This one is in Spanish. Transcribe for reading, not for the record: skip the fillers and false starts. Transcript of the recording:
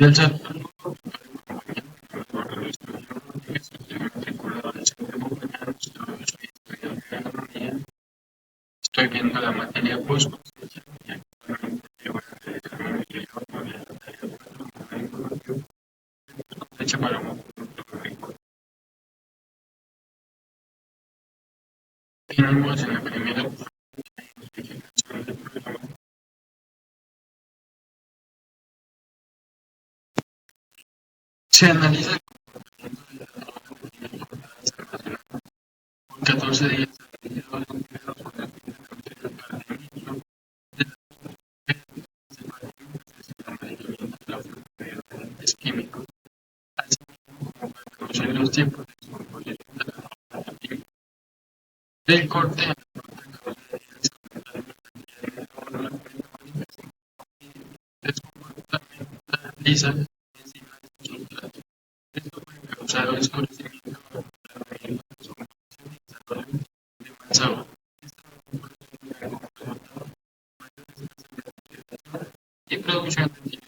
Y el saludo estoy viendo la materia poscosecha. Cosecha para un tenemos en la primera se analiza el 14 días es químico. Así conocer los tiempos del corte lisa causar oscurecimiento de manzana y producción de